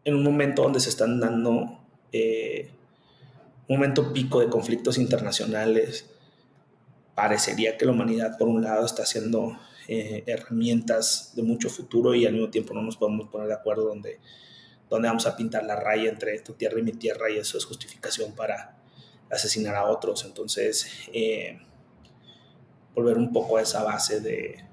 en un momento donde se están dando un momento pico de conflictos internacionales. Parecería que la humanidad, por un lado, está haciendo herramientas de mucho futuro y al mismo tiempo no nos podemos poner de acuerdo donde vamos a pintar la raya entre tu tierra y mi tierra, y eso es justificación para asesinar a otros. Entonces, volver un poco a esa base de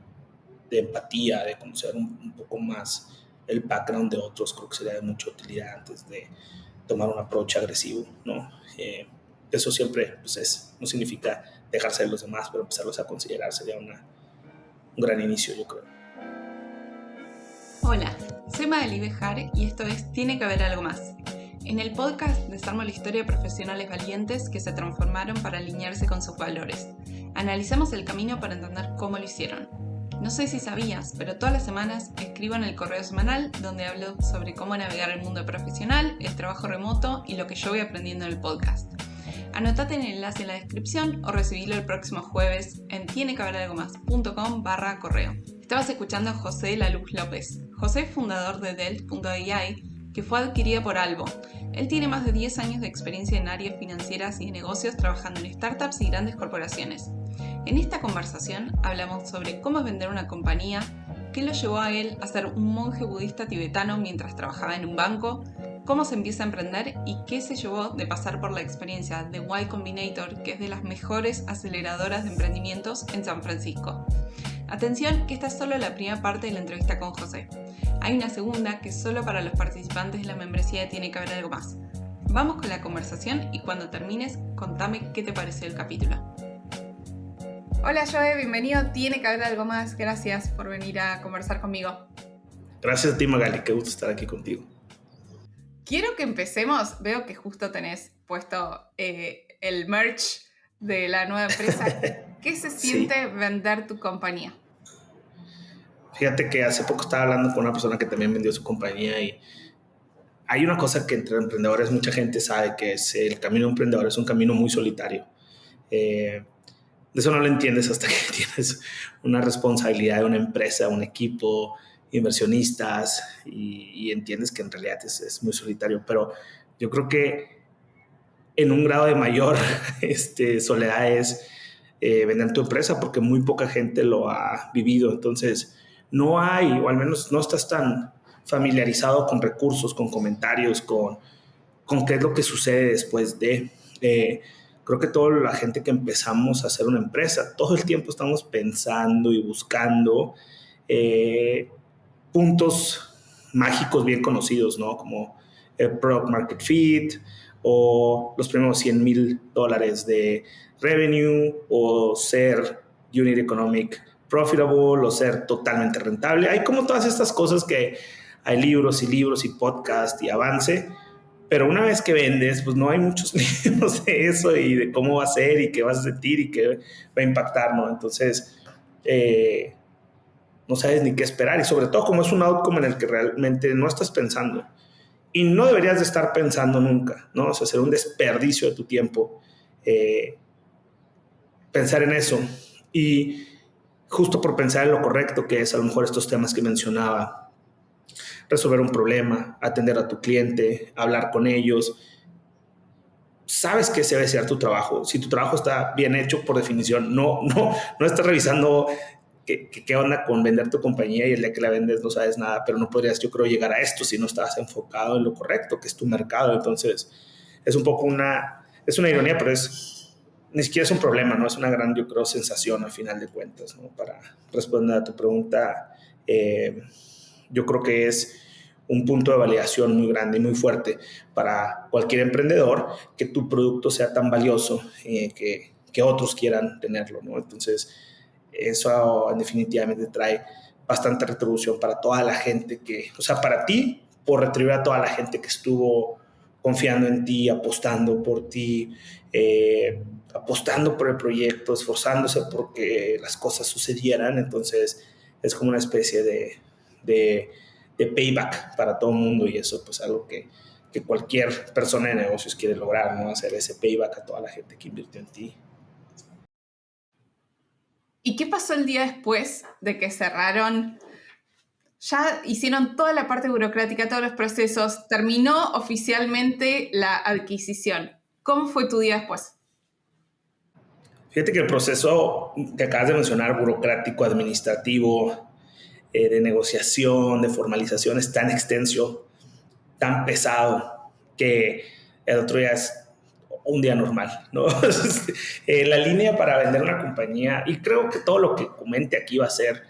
empatía, de conocer un poco más el background de otros, creo que sería de mucha utilidad antes de tomar un approach agresivo, ¿no? Eso siempre pues no significa dejarse de los demás, pero empezarlos a considerar sería un gran inicio, yo creo. Hola, soy Magali Bejar y esto es Tiene que haber algo más. En el podcast desarmo la historia de profesionales valientes que se transformaron para alinearse con sus valores. Analizamos el camino para entender cómo lo hicieron. No sé si sabías, pero todas las semanas escribo en el correo semanal donde hablo sobre cómo navegar el mundo profesional, el trabajo remoto y lo que yo voy aprendiendo en el podcast. Anotate en el enlace en la descripción o recibilo el próximo jueves en tienequehaberalgomás.com/correo. Estabas escuchando a José Laluz López. José es fundador de Delt.ai, que fue adquirida por Albo. Él tiene más de 10 años de experiencia en áreas financieras y de negocios trabajando en startups y grandes corporaciones. En esta conversación hablamos sobre cómo es vender una compañía, qué lo llevó a él a ser un monje budista tibetano mientras trabajaba en un banco, cómo se empieza a emprender y qué se llevó de pasar por la experiencia de Y Combinator, que es de las mejores aceleradoras de emprendimientos en San Francisco. Atención, que esta es solo la primera parte de la entrevista con José. Hay una segunda que es solo para los participantes de la membresía de Tiene que haber algo más. Vamos con la conversación y cuando termines, contame qué te pareció el capítulo. Hola Joe, bienvenido. Tiene que haber algo más. Gracias por venir a conversar conmigo. Gracias a ti, Magali, qué gusto estar aquí contigo. Quiero que empecemos. Veo que justo tenés puesto el merch de la nueva empresa. ¿Qué se siente vender tu compañía? Fíjate que hace poco estaba hablando con una persona que también vendió su compañía y hay una cosa que entre emprendedores mucha gente sabe, que es el camino de un emprendedor es un camino muy solitario. De eso no lo entiendes hasta que tienes una responsabilidad de una empresa, un equipo, inversionistas y entiendes que en realidad es muy solitario. Pero yo creo que en un grado de mayor soledad es vender tu empresa, porque muy poca gente lo ha vivido. Entonces no hay, o al menos no estás tan familiarizado con recursos, con comentarios, con qué es lo que sucede después de... creo que toda la gente que empezamos a hacer una empresa, todo el tiempo estamos pensando y buscando puntos mágicos bien conocidos, ¿no? Como el Product Market Fit o los primeros $100,000 de revenue o ser Unit Economic Profitable o ser totalmente rentable. Hay como todas estas cosas que hay libros y libros y podcast y avance, pero una vez que vendes, pues no hay muchos libros de eso y de cómo va a ser y qué vas a sentir y qué va a impactar, ¿no? Entonces, no sabes ni qué esperar, y sobre todo como es un outcome en el que realmente no estás pensando y no deberías de estar pensando nunca, ¿no? O sea, ser un desperdicio de tu tiempo pensar en eso. Y justo por pensar en lo correcto, que es a lo mejor estos temas que mencionaba, resolver un problema, atender a tu cliente, hablar con ellos, sabes que ese debe ser tu trabajo. Si tu trabajo está bien hecho, por definición, no estás revisando qué onda con vender tu compañía y el día que la vendes no sabes nada, pero no podrías, yo creo, llegar a esto si no estás enfocado en lo correcto, que es tu mercado. Entonces, es un poco es una ironía, pero ni siquiera es un problema, ¿no? Es una gran, yo creo, sensación al final de cuentas, ¿no? Para responder a tu pregunta, yo creo que es un punto de validación muy grande y muy fuerte para cualquier emprendedor que tu producto sea tan valioso que otros quieran tenerlo, ¿no? Entonces, eso definitivamente trae bastante retribución para toda la gente o sea, para ti, por retribuir a toda la gente que estuvo confiando en ti, apostando por ti, apostando por el proyecto, esforzándose porque las cosas sucedieran. Entonces, es como una especie de payback para todo el mundo, y eso pues algo que cualquier persona de negocios quiere lograr, ¿no? Hacer ese payback a toda la gente que invirtió en ti. ¿Y qué pasó el día después de que cerraron? ya hicieron toda la parte burocrática, todos los procesos, terminó oficialmente la adquisición. ¿Cómo fue tu día después? Fíjate que el proceso que acabas de mencionar, burocrático, administrativo, de negociación, de formalización, es tan extenso, tan pesado, que el otro día es un día normal, ¿no? La línea para vender una compañía, y creo que todo lo que comente aquí va a ser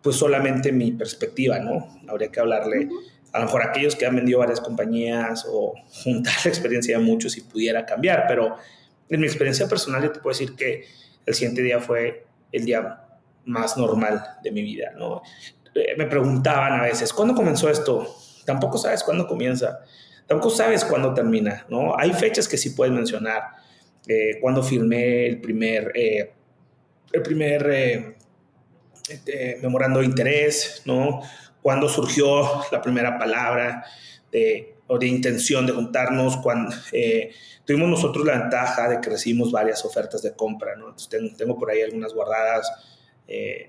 pues solamente mi perspectiva, ¿no? Habría que hablarle a lo mejor a aquellos que han vendido varias compañías o juntar la experiencia de muchos si pudiera cambiar, pero en mi experiencia personal yo te puedo decir que el siguiente día fue el día más normal de mi vida, ¿no? Me preguntaban a veces, ¿cuándo comenzó esto? Tampoco sabes cuándo comienza, tampoco sabes cuándo termina, ¿no? Hay fechas que sí puedes mencionar, cuando firmé el primer memorando de interés, ¿no? Cuando surgió la primera palabra o de intención de juntarnos, cuando tuvimos nosotros la ventaja de que recibimos varias ofertas de compra, ¿no? Entonces tengo por ahí algunas guardadas.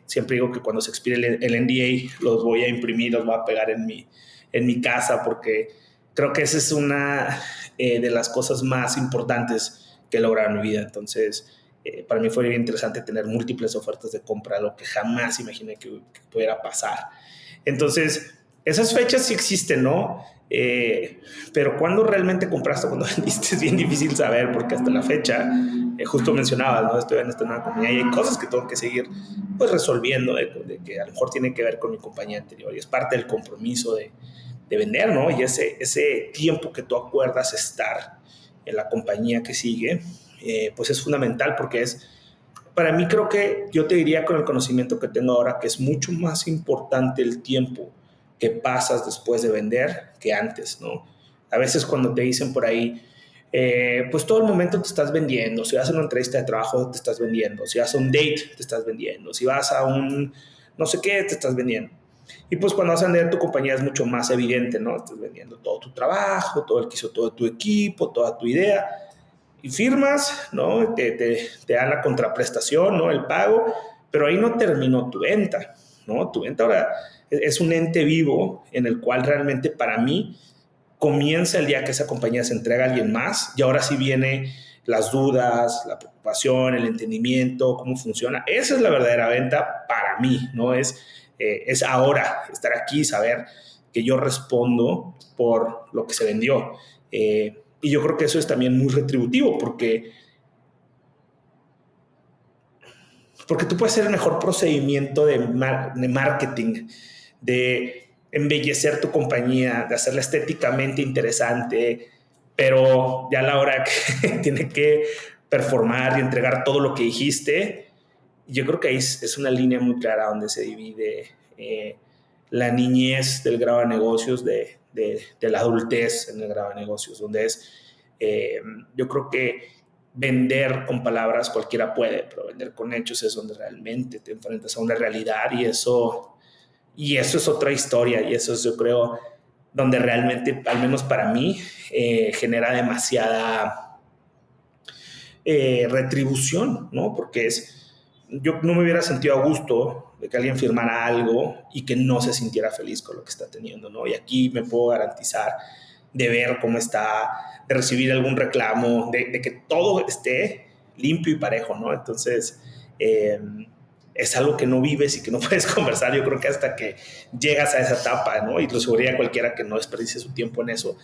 Siempre digo que cuando se expire el NDA los voy a imprimir, los voy a pegar en mi casa, porque creo que esa es una de las cosas más importantes que he logrado en mi vida. Entonces, para mí fue bien interesante tener múltiples ofertas de compra, lo que jamás imaginé que pudiera pasar. Entonces, esas fechas sí existen, ¿no? Pero cuando realmente compraste, cuando vendiste, es bien difícil saber, porque hasta la fecha, justo mencionabas, ¿no? Estoy en esta nueva compañía y hay cosas que tengo que seguir pues resolviendo, de que a lo mejor tiene que ver con mi compañía anterior, y es parte del compromiso de vender, ¿no? Y ese tiempo que tú acuerdas estar en la compañía que sigue, pues es fundamental, porque para mí, creo que yo te diría, con el conocimiento que tengo ahora, que es mucho más importante el tiempo que pasas después de vender que antes, ¿no? A veces cuando te dicen por ahí, pues todo el momento te estás vendiendo. Si vas a una entrevista de trabajo, te estás vendiendo. Si vas a un date, te estás vendiendo. Si vas a un no sé qué, te estás vendiendo. Y pues cuando vas a vender tu compañía es mucho más evidente, ¿no? Estás vendiendo todo tu trabajo, todo el que hizo todo tu equipo, toda tu idea. Y firmas, ¿no? Te dan la contraprestación, ¿no? El pago, pero ahí no terminó tu venta, ¿no? Tu venta ahora es un ente vivo en el cual realmente, para mí, comienza el día que esa compañía se entrega a alguien más, y ahora sí viene las dudas, la preocupación, el entendimiento, cómo funciona. Esa es la verdadera venta para mí, ¿no? Es ahora estar aquí y saber que yo respondo por lo que se vendió. Y yo creo que eso es también muy retributivo, porque tú puedes hacer el mejor procedimiento de marketing, de embellecer tu compañía, de hacerla estéticamente interesante, pero ya a la hora que tiene que performar y entregar todo lo que dijiste, yo creo que ahí es una línea muy clara donde se divide la niñez del grado de negocios de la adultez en el grado de negocios, donde yo creo que vender con palabras cualquiera puede, pero vender con hechos es donde realmente te enfrentas a una realidad, y eso es otra historia, y eso es, yo creo, donde realmente, al menos para mí, genera demasiada retribución, ¿no? Porque yo no me hubiera sentido a gusto de que alguien firmara algo y que no se sintiera feliz con lo que está teniendo, ¿no? Y aquí me puedo garantizar de ver cómo está, de recibir algún reclamo, de que todo esté limpio y parejo, ¿no? Entonces, es algo que no vives y que no puedes conversar, yo creo que hasta que llegas a esa etapa, ¿no? Y lo sugería a cualquiera que no desperdicie su tiempo en eso,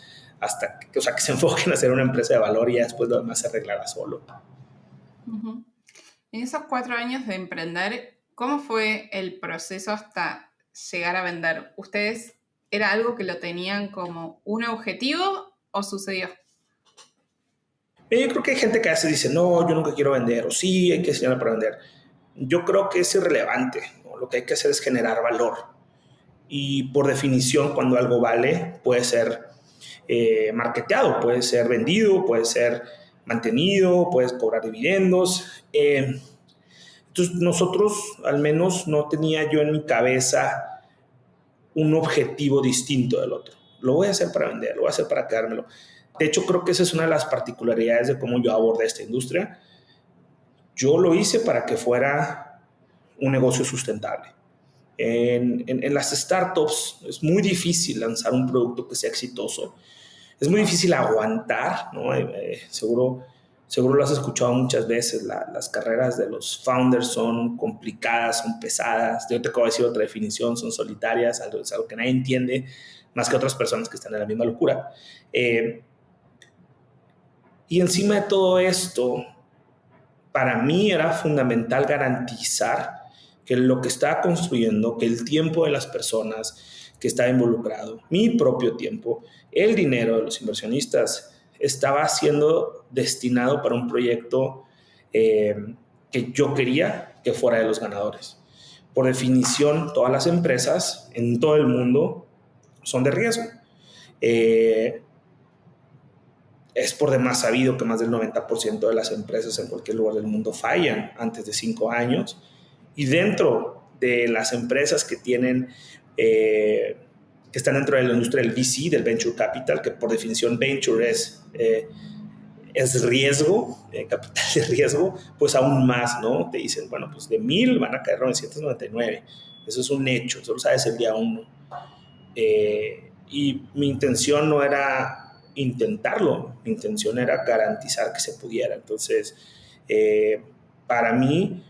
que se enfoquen a hacer una empresa de valor, y ya después lo demás se arreglará solo. Uh-huh. En esos 4 años de emprender, ¿cómo fue el proceso hasta llegar a vender? ¿Ustedes era algo que lo tenían como un objetivo o sucedió? Yo creo que hay gente que a veces dice, no, yo nunca quiero vender, o sí, hay que enseñar para vender. Yo creo que es irrelevante, ¿no? Lo que hay que hacer es generar valor. Y por definición, cuando algo vale, puede ser marketeado, puede ser vendido, puede ser mantenido, puedes cobrar dividendos. Entonces, nosotros, al menos, no tenía yo en mi cabeza un objetivo distinto del otro. Lo voy a hacer para vender, lo voy a hacer para quedármelo. De hecho, creo que esa es una de las particularidades de cómo yo abordé esta industria. Yo lo hice para que fuera un negocio sustentable. En las startups es muy difícil lanzar un producto que sea exitoso. Es muy difícil aguantar, ¿no? Seguro lo has escuchado muchas veces. Las carreras de los founders son complicadas, son pesadas. Yo te acabo de decir otra definición, son solitarias, es algo que nadie entiende más que otras personas que están en la misma locura. Y encima de todo esto, para mí era fundamental garantizar que lo que estaba construyendo, que el tiempo de las personas que estaba involucrado, mi propio tiempo, el dinero de los inversionistas, estaba siendo destinado para un proyecto que yo quería que fuera de los ganadores. Por definición, todas las empresas en todo el mundo son de riesgo. Es por demás sabido que más del 90% de las empresas en cualquier lugar del mundo fallan antes de 5 años. Y dentro de las empresas que tienen, que están dentro de la industria del VC, del Venture Capital, que por definición Venture es riesgo, capital de riesgo, pues aún más, ¿no? Te dicen, bueno, pues de 1000 van a caer 999. Eso es un hecho, eso lo sabes el día 1. Y mi intención no era intentarlo, mi intención era garantizar que se pudiera. Entonces, para mí,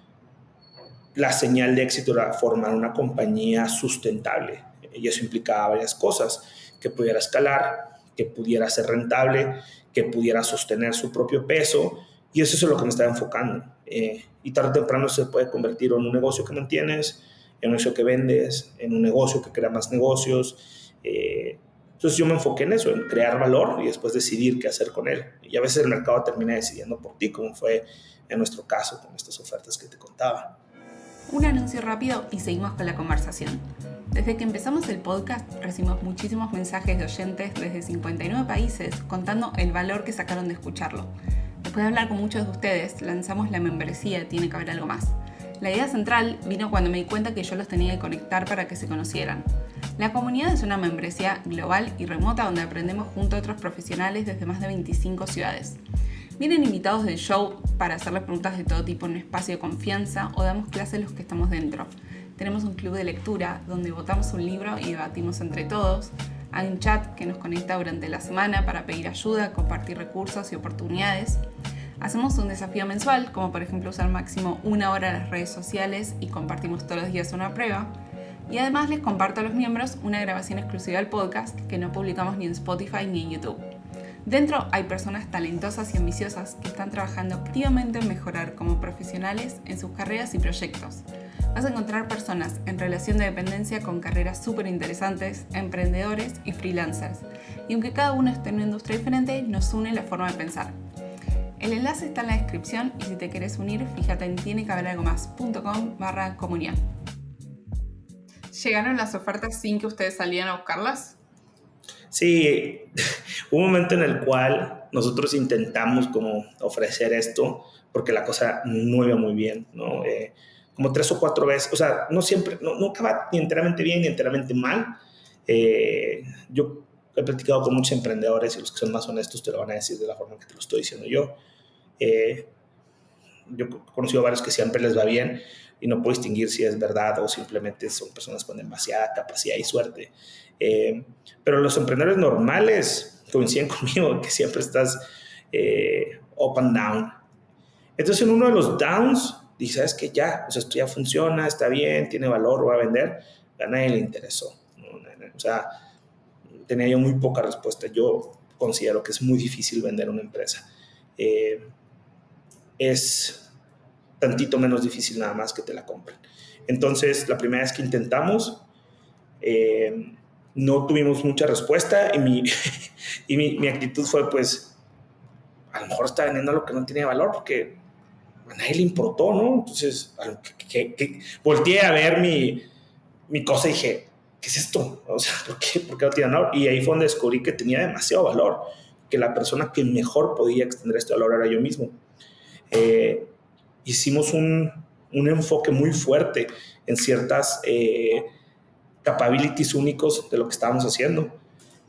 la señal de éxito era formar una compañía sustentable. Y eso implicaba varias cosas: que pudiera escalar, que pudiera ser rentable, que pudiera sostener su propio peso. Y eso es lo que me estaba enfocando. Y tarde o temprano se puede convertir en un negocio que mantienes, en un negocio que vendes, en un negocio que crea más negocios. Entonces yo me enfoqué en eso, en crear valor y después decidir qué hacer con él. Y a veces el mercado termina decidiendo por ti, como fue en nuestro caso con estas ofertas que te contaba. Un anuncio rápido y seguimos con la conversación. Desde que empezamos el podcast recibimos muchísimos mensajes de oyentes desde 59 países contando el valor que sacaron de escucharlo. Después de hablar con muchos de ustedes, lanzamos la membresía Tiene que haber algo más. La idea central vino cuando me di cuenta que yo los tenía que conectar para que se conocieran. La comunidad es una membresía global y remota donde aprendemos junto a otros profesionales desde más de 25 ciudades. Vienen invitados del show para hacerles preguntas de todo tipo en un espacio de confianza o damos clases los que estamos dentro. Tenemos un club de lectura donde votamos un libro y debatimos entre todos. Hay un chat que nos conecta durante la semana para pedir ayuda, compartir recursos y oportunidades. Hacemos un desafío mensual, como por ejemplo usar máximo 1 hora las redes sociales y compartimos todos los días una prueba. Y además les comparto a los miembros una grabación exclusiva del podcast que no publicamos ni en Spotify ni en YouTube. Dentro hay personas talentosas y ambiciosas que están trabajando activamente en mejorar como profesionales en sus carreras y proyectos. Vas a encontrar personas en relación de dependencia con carreras súper interesantes, emprendedores y freelancers. Y aunque cada uno esté en una industria diferente, nos une la forma de pensar. El enlace está en la descripción y si te querés unir, fíjate en tienequehaberalgomás.com/comunidad. ¿Llegaron las ofertas sin que ustedes salieran a buscarlas? Sí, hubo un momento en el cual nosotros intentamos como ofrecer esto porque la cosa no iba muy bien, ¿no? Como 3 o 4 veces, o sea, no siempre, nunca va ni enteramente bien ni enteramente mal. Yo he platicado con muchos emprendedores y los que son más honestos te lo van a decir de la forma que te lo estoy diciendo yo. Yo he conocido a varios que siempre les va bien y no puedo distinguir si es verdad o simplemente son personas con demasiada capacidad y suerte. Pero los emprendedores normales coinciden conmigo que siempre estás up and down. Entonces en uno de los downs dices, ¿sabes qué? Ya, o sea, esto ya funciona, está bien, tiene valor, va a vender. A nadie le interesó, ¿no? O sea, tenía yo muy poca respuesta. Yo considero que es muy difícil vender una empresa. Es tantito menos difícil nada más que te la compren. Entonces, la primera vez que intentamos, no tuvimos mucha respuesta y mi actitud fue, pues, a lo mejor está vendiendo lo que no tiene valor porque a nadie le importó, ¿no? Entonces, volteé a ver mi cosa y dije, ¿qué es esto? O sea, ¿por qué no tiene valor? Y ahí fue donde descubrí que tenía demasiado valor, que la persona que mejor podía extender este valor era yo mismo. Hicimos un enfoque muy fuerte en ciertas capabilities únicos de lo que estábamos haciendo.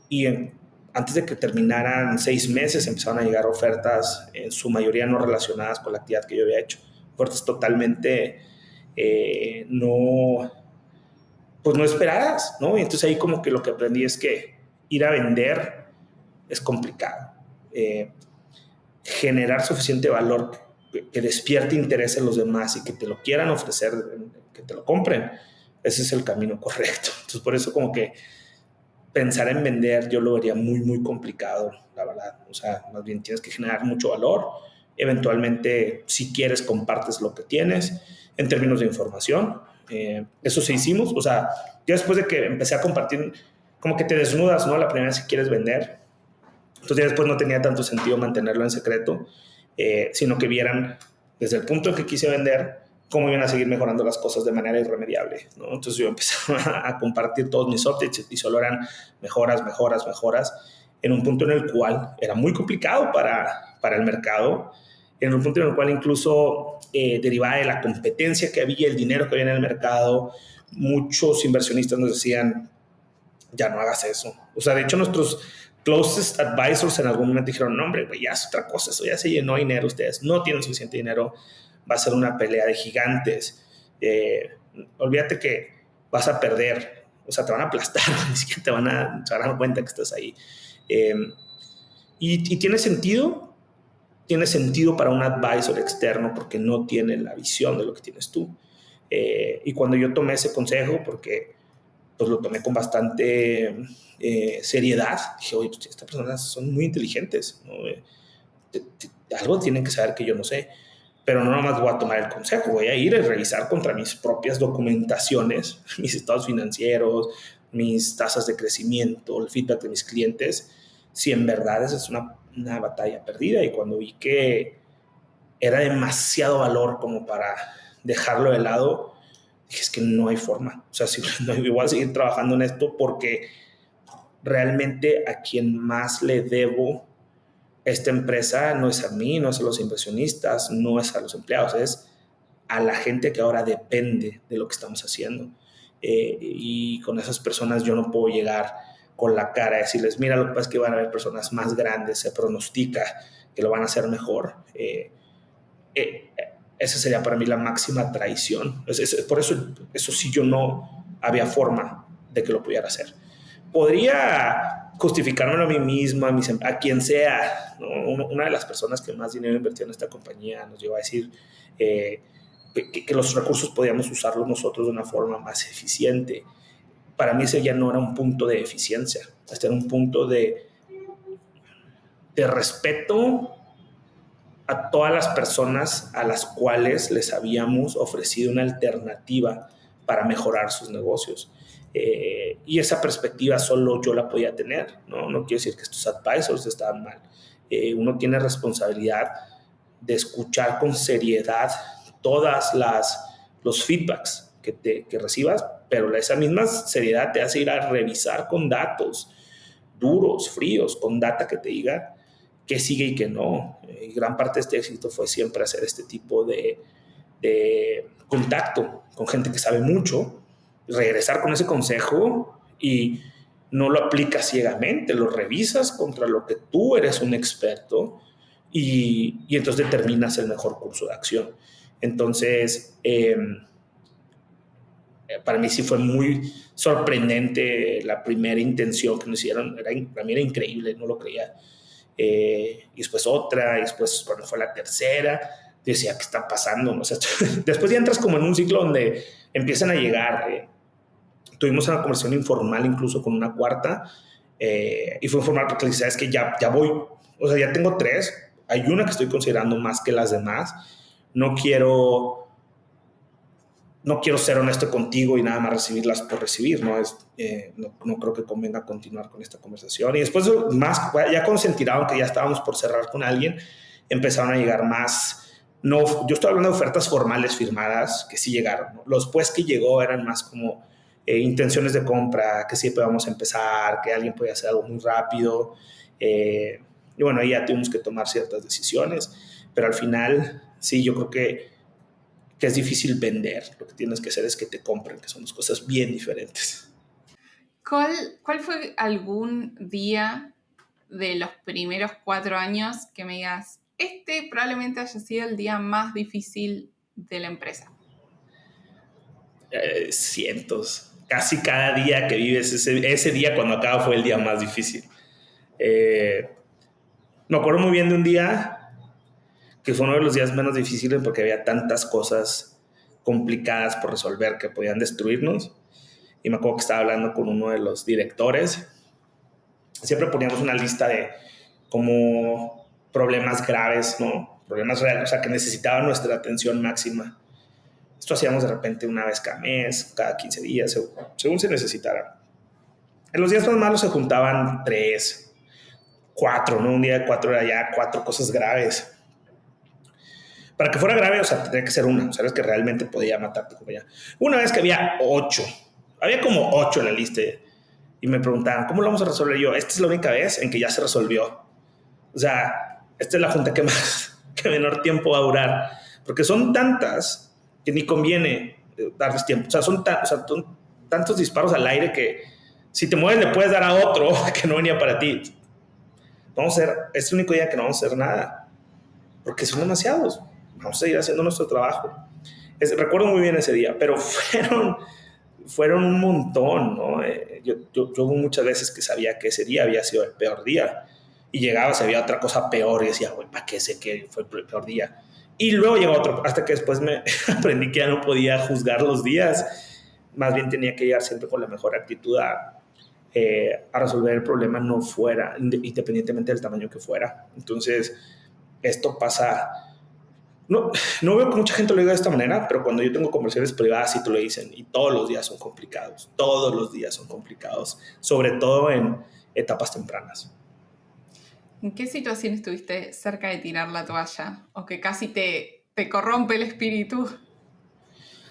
Y antes de que terminaran 6 meses empezaron a llegar ofertas, en su mayoría no relacionadas con la actividad que yo había hecho. Ofertas totalmente no pues no esperadas, ¿no? Y entonces ahí como que lo que aprendí es que ir a vender es complicado. Generar suficiente valor que despierte interés en los demás y que te lo quieran ofrecer, que te lo compren, ese es el camino correcto. Entonces por eso como que pensar en vender yo lo vería muy, muy complicado, la verdad. O sea, más bien tienes que generar mucho valor. Eventualmente, si quieres, compartes lo que tienes en términos de información. Eso sí hicimos. O sea, ya después de que empecé a compartir, como que te desnudas, ¿no? La primera vez que quieres vender. Entonces ya después no tenía tanto sentido mantenerlo en secreto, sino que vieran desde el punto en que quise vender cómo iban a seguir mejorando las cosas de manera irremediable, ¿no? Entonces yo empecé a compartir todos mis updates y solo eran mejoras, mejoras, mejoras, en un punto en el cual era muy complicado para el mercado, en un punto en el cual incluso derivaba de la competencia que había, el dinero que había en el mercado, muchos inversionistas nos decían, ya no hagas eso. O sea, de hecho nuestros closest advisors en algún momento dijeron, no, hombre, ya es otra cosa, eso ya se llenó de dinero, ustedes no tienen suficiente dinero, va a ser una pelea de gigantes. Olvídate que vas a perder, o sea, te van a aplastar, ni siquiera se van a dar cuenta que estás ahí. Eh, y tiene sentido para un advisor externo porque no tiene la visión de lo que tienes tú. Y cuando yo tomé ese consejo, porque pues lo tomé con bastante seriedad. Dije, oye, pues estas personas son muy inteligentes, ¿no? Algo tienen que saber que yo no sé, pero no nomás voy a tomar el consejo, voy a ir a revisar contra mis propias documentaciones, mis estados financieros, mis tasas de crecimiento, el feedback de mis clientes, si en verdad esa es una batalla perdida. Y cuando vi que era demasiado valor como para dejarlo de lado, dije, es que no hay forma. O sea, si, no, voy a seguir trabajando en esto porque realmente a quien más le debo esta empresa no es a mí, no es a los inversionistas, no es a los empleados, es a la gente que ahora depende de lo que estamos haciendo. Y con esas personas yo no puedo llegar con la cara y decirles, mira, lo que pasa es que van a haber personas más grandes, se pronostica que lo van a hacer mejor. Eh, esa sería para mí la máxima traición. Por eso sí yo no había forma de que lo pudiera hacer. Podría justificármelo a mí mismo, a quien sea, ¿no? Una de las personas que más dinero invirtió en esta compañía nos llegó a decir que los recursos podíamos usarlos nosotros de una forma más eficiente. Para mí ese ya no era un punto de eficiencia, este era un punto de respeto a todas las personas a las cuales les habíamos ofrecido una alternativa para mejorar sus negocios. Y esa perspectiva solo yo la podía tener, ¿no? No quiero decir que estos advisors estaban mal. Uno tiene responsabilidad de escuchar con seriedad todas los feedbacks que recibas, pero esa misma seriedad te hace ir a revisar con datos duros, fríos, con data que te diga qué sigue y qué no. Y gran parte de este éxito fue siempre hacer este tipo de contacto con gente que sabe mucho, regresar con ese consejo y no lo aplicas ciegamente, lo revisas contra lo que tú eres un experto y entonces determinas el mejor curso de acción. Entonces, para mí sí fue muy sorprendente la primera intención que nos hicieron. Para mí era increíble, no lo creía. Y después otra, y después cuando fue la tercera, decía, ¿qué está pasando? O sea, después ya entras como en un ciclo donde empiezan a llegar. Tuvimos una conversación informal incluso con una cuarta, y fue informal porque le dije, ¿sabes qué? Ya voy, o sea, ya tengo tres, hay una que estoy considerando más que las demás, no quiero no quiero ser honesto contigo y nada más recibirlas por recibir, no creo que convenga continuar con esta conversación. Y después, más, ya cuando se enteraron que ya estábamos por cerrar con alguien, empezaron a llegar más, no, yo estoy hablando de ofertas formales firmadas que sí llegaron, ¿no? Los pues que llegó eran más como intenciones de compra, que sí podíamos empezar, que alguien podía hacer algo muy rápido. Y bueno, ahí ya tuvimos que tomar ciertas decisiones, pero al final, sí, yo creo que es difícil vender. Lo que tienes que hacer es que te compren, que son dos cosas bien diferentes. ¿Cuál fue algún día de los primeros 4 años que me digas, este probablemente haya sido el día más difícil de la empresa? Cientos. casi cada día que vives, ese día cuando acaba fue el día más difícil. Me acuerdo muy bien de un día que fue uno de los días menos difíciles porque había tantas cosas complicadas por resolver que podían destruirnos. Y me acuerdo que estaba hablando con uno de los directores. Siempre poníamos una lista de como problemas graves, ¿no? Problemas reales, o sea, que necesitaban nuestra atención máxima. Esto hacíamos de repente una vez cada mes, cada 15 días, según se necesitara. En los días más malos se juntaban 3, 4, ¿no? Un día de 4 era ya 4 cosas graves. Para que fuera grave, o sea, tendría que ser una, sabes que realmente podía matarte como ya. Una vez que había 8, había como 8 en la lista y me preguntaban, ¿cómo lo vamos a resolver? Yo, esta es la única vez en que ya se resolvió. O sea, esta es la junta que menor tiempo va a durar, porque son tantas que ni conviene darles tiempo. O sea, son tantos disparos al aire que si te mueves le puedes dar a otro que no venía para ti. Vamos a hacer, es el único día que no vamos a hacer nada, porque son demasiados. Vamos a seguir haciendo nuestro trabajo. Recuerdo muy bien ese día, pero fueron un montón, ¿no? Yo hubo muchas veces que sabía que ese día había sido el peor día y llegaba, se había otra cosa peor y decía, güey, ¿para qué sé que fue el peor día? Y luego llegó otro, hasta que después me aprendí que ya no podía juzgar los días, más bien tenía que llegar siempre con la mejor actitud a resolver el problema, no fuera, independientemente del tamaño que fuera. Entonces, esto pasa. No veo que mucha gente lo diga de esta manera, pero cuando yo tengo conversaciones privadas sí te lo dicen y todos los días son complicados, sobre todo en etapas tempranas. ¿En qué situación estuviste cerca de tirar la toalla o que casi te corrompe el espíritu?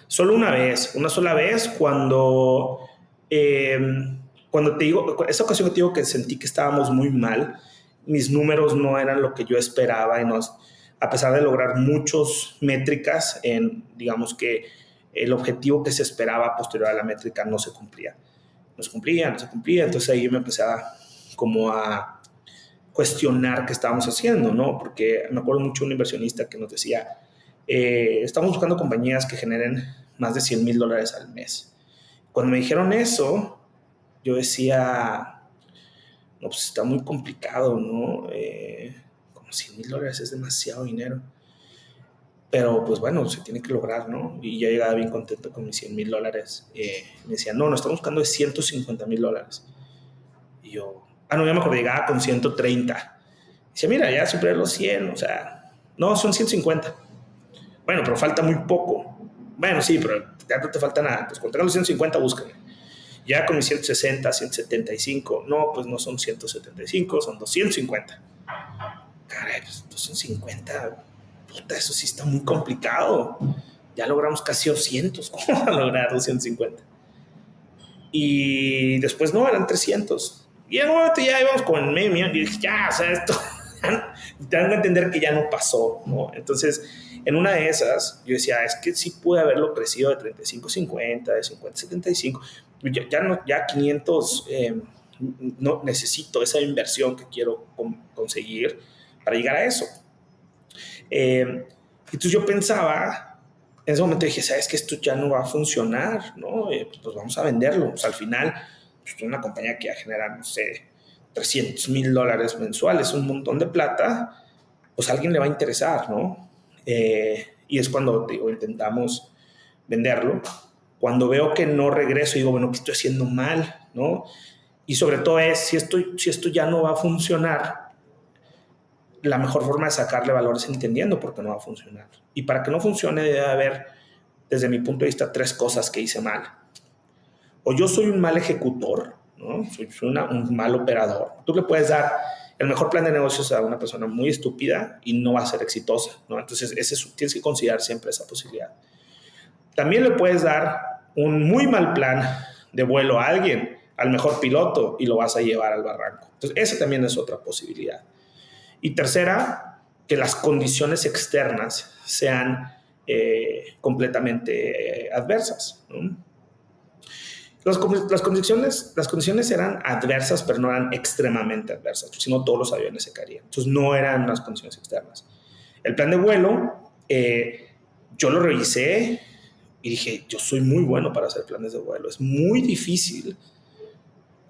Solo una sola vez cuando te digo, esa ocasión que te digo que sentí que estábamos muy mal, mis números no eran lo que yo esperaba y a pesar de lograr muchas métricas, digamos que el objetivo que se esperaba posterior a la métrica no se cumplía. No se cumplía. Entonces ahí me empecé como a cuestionar qué estábamos haciendo, ¿no? Porque me acuerdo mucho de un inversionista que nos decía, estamos buscando compañías que generen más de $100,000 al mes. Cuando me dijeron eso, yo decía, no, pues está muy complicado, ¿no? Como $100,000 es demasiado dinero. Pero pues bueno, se tiene que lograr, ¿no? Y yo llegaba bien contento con mis $100,000. Me decían, no, estamos buscando de $150,000. Y yo, no, ya me acuerdo, llegaba con 130. Dice, mira, ya superé los 100, o sea, no, son 150. Bueno, pero falta muy poco. Bueno, sí, pero ya no te falta nada. Pues cuando tengas los 150, búscame. Ya con mis 160, 175, no, pues no son 175, son 250. Caray, pues 250, puta, eso sí está muy complicado. Ya logramos casi 200, ¿cómo vamos a lograr 250? Y después no, eran 300. Y en un momento ya íbamos con el medio millón y dije, ya, o sea, esto, te dan a entender que ya no pasó, ¿no? Entonces, en una de esas, yo decía, es que sí pude haberlo crecido de 35, 50, de 50, 75. Ya 500, no necesito esa inversión que quiero conseguir para llegar a eso. Entonces yo pensaba, en ese momento dije, sabes que esto ya no va a funcionar, ¿no? Pues vamos a venderlo. O sea, al final, pues una compañía que ya genera, no sé, $300,000 mensuales, un montón de plata, pues a alguien le va a interesar, ¿no? Y es cuando, digo, intentamos venderlo. Cuando veo que no regreso, digo, bueno, ¿qué estoy haciendo mal, no? Y sobre todo es, si esto ya no va a funcionar, la mejor forma de sacarle valor es entendiendo por qué no va a funcionar. Y para que no funcione debe haber, desde mi punto de vista, 3 cosas que hice mal. O yo soy un mal ejecutor, ¿no? Soy un mal operador. Tú le puedes dar el mejor plan de negocios a una persona muy estúpida y no va a ser exitosa, ¿no? Entonces, tienes que considerar siempre esa posibilidad. También le puedes dar un muy mal plan de vuelo a alguien, al mejor piloto, y lo vas a llevar al barranco. Entonces, esa también es otra posibilidad. Y tercera, que las condiciones externas sean completamente adversas, ¿no? Las condiciones eran adversas, pero no eran extremadamente adversas, sino todos los aviones se caerían. Entonces no eran las condiciones externas. El plan de vuelo, yo lo revisé Y dije, yo soy muy bueno para hacer planes de vuelo. Es muy difícil.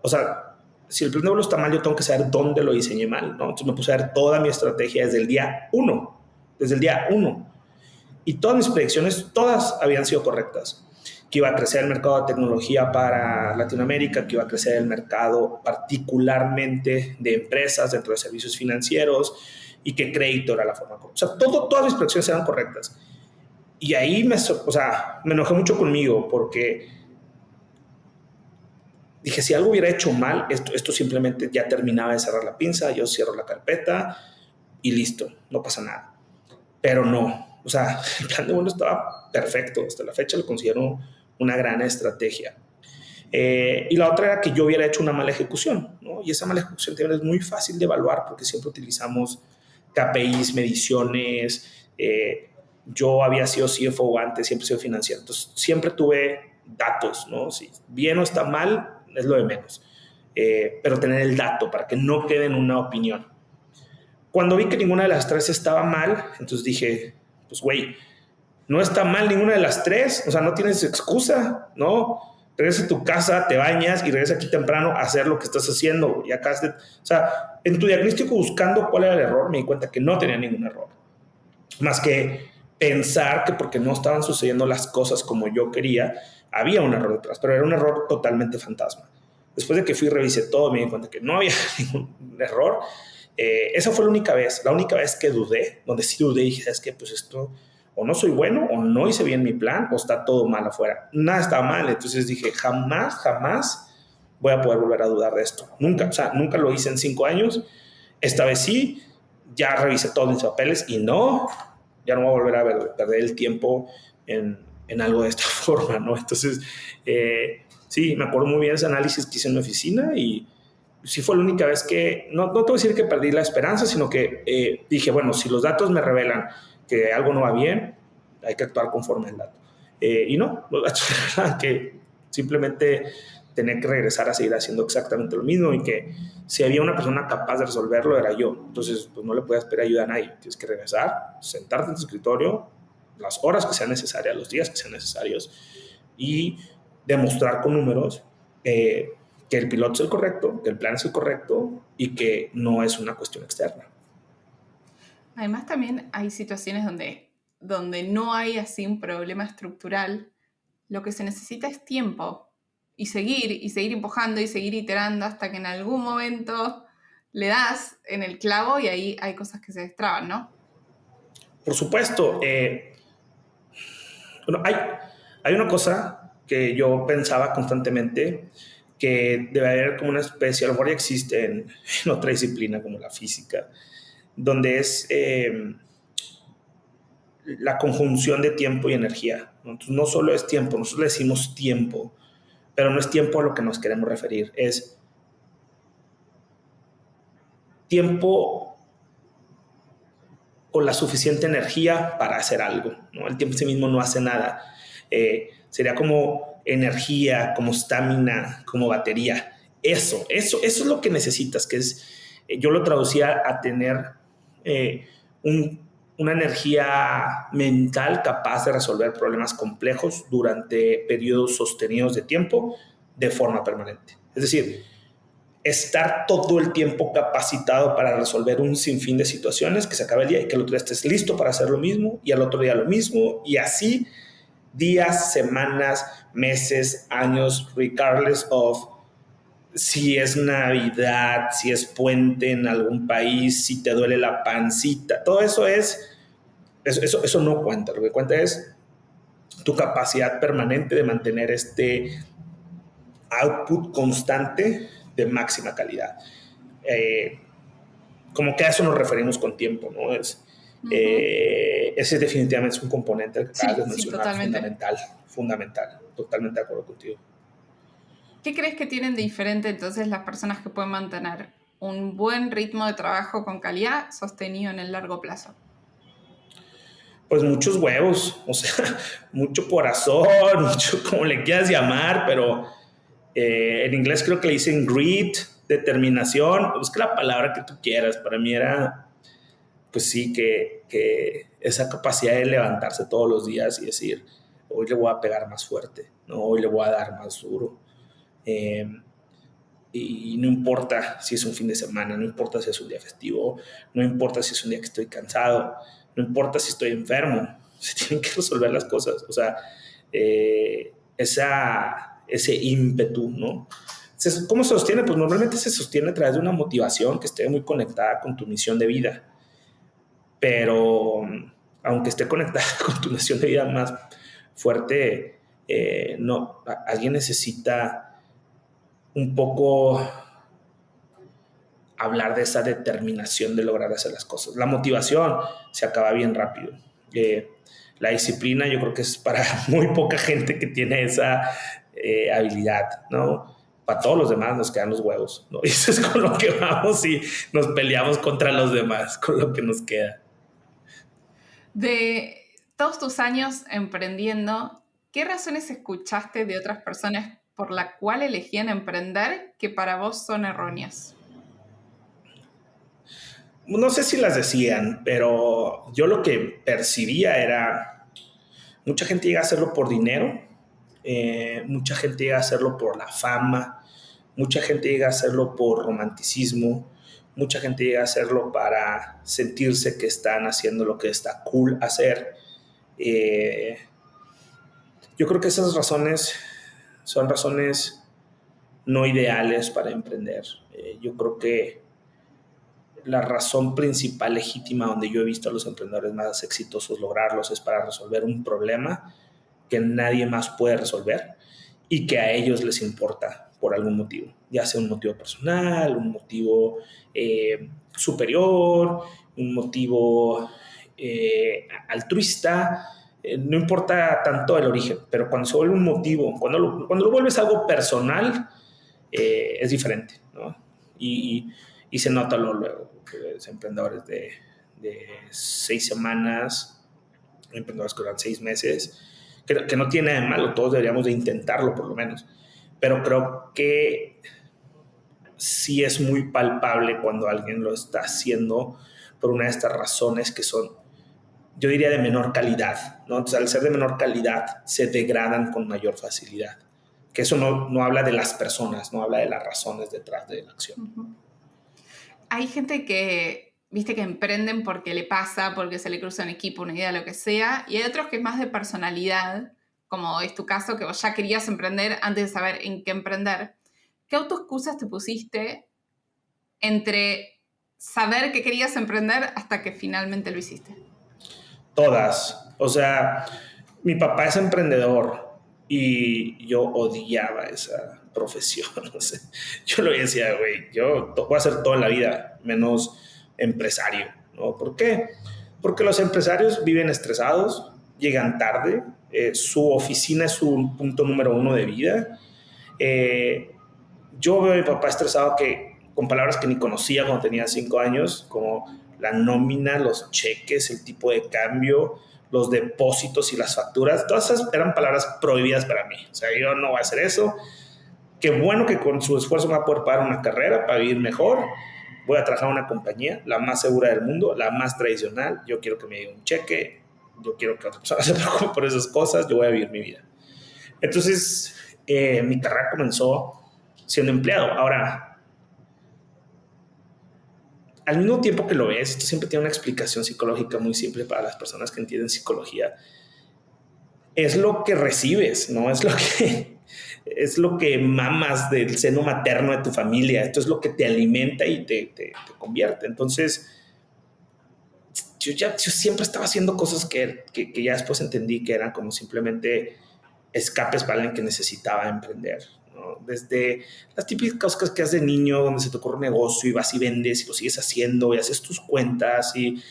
O sea, si el plan de vuelo está mal, yo tengo que saber dónde lo diseñé mal, ¿no? Entonces me puse a ver toda mi estrategia desde el día uno. Desde el día uno. Y todas mis predicciones, todas habían sido correctas. Que iba a crecer el mercado de tecnología para Latinoamérica, que iba a crecer el mercado particularmente de empresas dentro de servicios financieros y que crédito era la forma correcta. O sea, todas mis predicciones eran correctas. Y ahí me enojé mucho conmigo porque dije, si algo hubiera hecho mal, esto simplemente ya terminaba de cerrar la pinza, yo cierro la carpeta y listo, no pasa nada. Pero no, o sea, el plan de vuelo estaba perfecto, hasta la fecha lo considero una gran estrategia. Y la otra era que yo hubiera hecho una mala ejecución, ¿no? Y esa mala ejecución también es muy fácil de evaluar porque siempre utilizamos KPIs, mediciones. Yo había sido CFO antes, siempre he sido financiero, entonces siempre tuve datos, ¿no? Si bien o está mal, es lo de menos. Pero tener el dato para que no quede en una opinión. Cuando vi que ninguna de las tres estaba mal, entonces dije, pues güey, no está mal ninguna de las tres, o sea, no tienes excusa, ¿no? Regresa a tu casa, te bañas y regresa aquí temprano a hacer lo que estás haciendo. Y acá, o sea, en tu diagnóstico buscando cuál era el error, me di cuenta que no tenía ningún error. Más que pensar que porque no estaban sucediendo las cosas como yo quería, había un error detrás, pero era un error totalmente fantasma. Después de que fui y revisé todo, me di cuenta que no había ningún error. Esa fue la única vez que dudé, donde sí dudé y dije, es que pues esto o no soy bueno, o no hice bien mi plan, o está todo mal afuera. Nada está mal, entonces dije, jamás voy a poder volver a dudar de esto. Nunca, o sea, nunca lo hice en 5 años. Esta vez sí, ya revisé todos mis papeles y no, ya no voy a volver a perder el tiempo en algo de esta forma, ¿no? Entonces, sí, me acuerdo muy bien ese análisis que hice en mi oficina y sí fue la única vez que, no te voy a decir que perdí la esperanza, sino que dije, bueno, si los datos me revelan que algo no va bien, hay que actuar conforme al dato. Y no, los datos revelan que simplemente tenía que regresar a seguir haciendo exactamente lo mismo y que si había una persona capaz de resolverlo era yo. Entonces, pues no le puedes pedir ayuda a nadie. Tienes que regresar, sentarte en tu escritorio, las horas que sean necesarias, los días que sean necesarios y demostrar con números que el piloto es el correcto, que el plan es el correcto y que no es una cuestión externa. Además, también hay situaciones donde no hay así un problema estructural. Lo que se necesita es tiempo y seguir empujando y seguir iterando hasta que en algún momento le das en el clavo y ahí hay cosas que se destraban, ¿no? Por supuesto, bueno, hay una cosa que yo pensaba constantemente que debe haber como una especie, a lo mejor ya existe en otra disciplina como la física, donde es la conjunción de tiempo y energía. Entonces, no solo es tiempo, nosotros le decimos tiempo, pero no es tiempo a lo que nos queremos referir, es tiempo o la suficiente energía para hacer algo, ¿no? El tiempo en sí mismo no hace nada. Sería como energía, como estamina, como batería. Eso es lo que necesitas, que es, yo lo traducía a tener eh, una energía mental capaz de resolver problemas complejos durante periodos sostenidos de tiempo de forma permanente. Es decir, estar todo el tiempo capacitado para resolver un sinfín de situaciones, que se acabe el día y que el otro día estés listo para hacer lo mismo y al otro día lo mismo y así días, semanas, meses, años, regardless of si es Navidad, si es puente en algún país, si te duele la pancita, todo eso eso no cuenta. Lo que cuenta es tu capacidad permanente de mantener este output constante de máxima calidad. Eh, Como que a eso nos referimos con tiempo, ¿no? Ese definitivamente es un componente que acabas de mencionar, fundamental, totalmente de acuerdo contigo. ¿Qué crees que tienen de diferente entonces las personas que pueden mantener un buen ritmo de trabajo con calidad sostenido en el largo plazo? Pues muchos huevos, o sea, mucho corazón, mucho como le quieras llamar, pero en inglés creo que le dicen grit, determinación, busca la palabra que tú quieras. Para mí era, pues sí, que esa capacidad de levantarse todos los días y decir, hoy le voy a pegar más fuerte, ¿no? Hoy le voy a dar más duro. Eh, y no importa si es un fin de semana, no importa si es un día festivo, no importa si es un día que estoy cansado, no importa si estoy enfermo, se tienen que resolver las cosas. O sea, ese ímpetu, ¿no? ¿Cómo se sostiene? Pues normalmente se sostiene a través de una motivación que esté muy conectada con tu misión de vida. Pero aunque esté conectada con tu misión de vida más fuerte, no, alguien necesita un poco hablar de esa determinación de lograr hacer las cosas. La motivación se acaba bien rápido. La disciplina yo creo que es para muy poca gente que tiene esa habilidad, ¿no? Para todos los demás nos quedan los huevos, ¿no? Y eso es con lo que vamos y nos peleamos contra los demás, con lo que nos queda. De todos tus años emprendiendo, ¿qué razones escuchaste de otras personas por la cual elegían emprender que para vos son erróneas? No sé si las decían, pero yo lo que percibía era, mucha gente llega a hacerlo por dinero, mucha gente llega a hacerlo por la fama, mucha gente llega a hacerlo por romanticismo, mucha gente llega a hacerlo para sentirse que están haciendo lo que está cool hacer. Yo creo que esas razones son razones no ideales para emprender. Yo creo que la razón principal legítima donde yo he visto a los emprendedores más exitosos lograrlos es para resolver un problema que nadie más puede resolver y que a ellos les importa por algún motivo, ya sea un motivo personal, un motivo superior, un motivo altruista, no importa tanto el origen, pero cuando se vuelve un motivo, cuando lo vuelves algo personal, es diferente, ¿no? Y se nota luego que emprendedores de 6 semanas, emprendedores que duran 6 meses, que no tiene nada de malo, todos deberíamos de intentarlo por lo menos, pero creo que sí es muy palpable cuando alguien lo está haciendo por una de estas razones que son, yo diría, de menor calidad, ¿no? Entonces, al ser de menor calidad, se degradan con mayor facilidad. Que eso no habla de las personas, no habla de las razones detrás de la acción. Uh-huh. Hay gente que, viste, que emprenden porque le pasa, porque se le cruza un equipo, una idea, lo que sea, y hay otros que es más de personalidad, como es tu caso, que vos ya querías emprender antes de saber en qué emprender. ¿Qué autoexcusas te pusiste entre saber que querías emprender hasta que finalmente lo hiciste? Todas. O sea, mi papá es emprendedor y yo odiaba esa profesión. O sea, yo lo decía, güey, yo voy a hacer todo en la vida, menos empresario, ¿no? ¿Por qué? Porque los empresarios viven estresados, llegan tarde, su oficina es su punto número 1 de vida. Yo veo a mi papá estresado con palabras que ni conocía cuando tenía 5 años, como la nómina, los cheques, el tipo de cambio, los depósitos y las facturas. Todas esas eran palabras prohibidas para mí. O sea, yo no voy a hacer eso. Qué bueno que con su esfuerzo me va a poder pagar una carrera para vivir mejor. Voy a trabajar en una compañía, la más segura del mundo, la más tradicional. Yo quiero que me llegue un cheque. Yo quiero que otra persona se preocupe por esas cosas. Yo voy a vivir mi vida. Entonces, mi carrera comenzó siendo empleado. Ahora, al mismo tiempo que lo ves, esto siempre tiene una explicación psicológica muy simple para las personas que entienden psicología. Es lo que recibes, ¿no? Es lo que mamas del seno materno de tu familia. Esto es lo que te alimenta y te convierte. Entonces, yo siempre estaba haciendo cosas que ya después entendí que eran como simplemente escapes para alguien que necesitaba emprender, ¿no? Desde las típicas cosas que haces de niño, donde se te ocurre un negocio y vas y vendes y lo sigues haciendo y haces tus cuentas. Y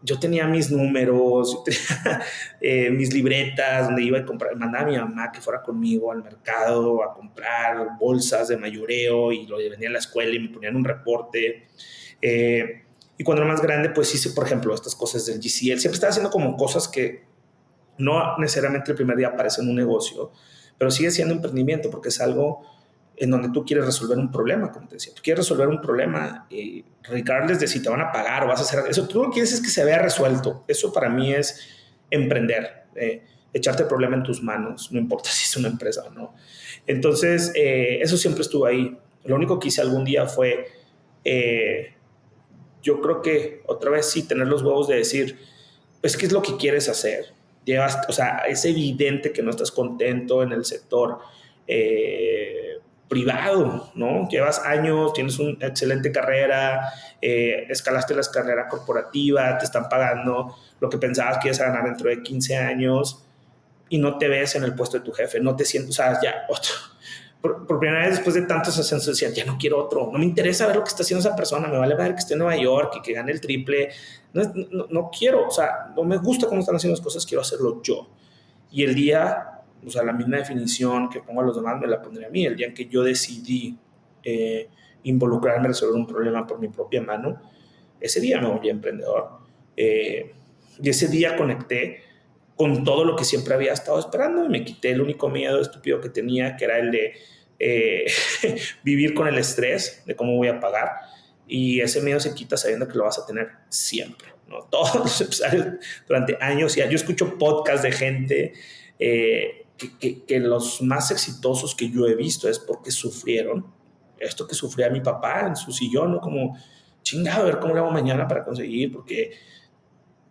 yo tenía mis números, yo tenía mis libretas donde iba a comprar, mandaba a mi mamá que fuera conmigo al mercado a comprar bolsas de mayoreo y lo vendía en la escuela y me ponían un reporte. Y cuando era más grande, pues hice, por ejemplo, estas cosas del GCL. Siempre estaba haciendo como cosas que no necesariamente el primer día aparece en un negocio, pero sigue siendo emprendimiento porque es algo en donde tú quieres resolver un problema, como te decía. Tú quieres resolver un problema y regardless de si te van a pagar o vas a hacer eso, tú lo que quieres es que se vea resuelto. Eso para mí es emprender. echarte el problema en tus manos, no importa si es una empresa o no. Entonces, eso siempre estuvo ahí. Lo único que hice algún día fue, yo creo que otra vez sí, tener los huevos de decir, pues, ¿qué es lo que quieres hacer? Llevas, o sea, es evidente que no estás contento en el sector privado, ¿no? Llevas años, tienes una excelente carrera, escalaste la carrera corporativa, te están pagando lo que pensabas que ibas a ganar dentro de 15 años y no te ves en el puesto de tu jefe, no te sientes, o sea, ya, otro. Por primera vez después de tantos ascensos decían, ya no quiero otro, no me interesa ver lo que está haciendo esa persona, me vale ver que esté en Nueva York y que gane el triple, no quiero, o sea, no me gusta cómo están haciendo las cosas, quiero hacerlo yo. Y el día, o sea, la misma definición que pongo a los demás me la pondré a mí, el día en que yo decidí involucrarme en resolver un problema por mi propia mano, ese día me volví emprendedor. Y ese día conecté con todo lo que siempre había estado esperando y me quité el único miedo estúpido que tenía, que era el de vivir con el estrés de cómo voy a pagar. Y ese miedo se quita sabiendo que lo vas a tener siempre, ¿no? Todos los empresarios durante años, ya yo escucho podcasts de gente que los más exitosos que yo he visto es porque sufrieron esto que sufría mi papá en su sillón, ¿no? Como, chingado, a ver cómo le hago mañana para conseguir, porque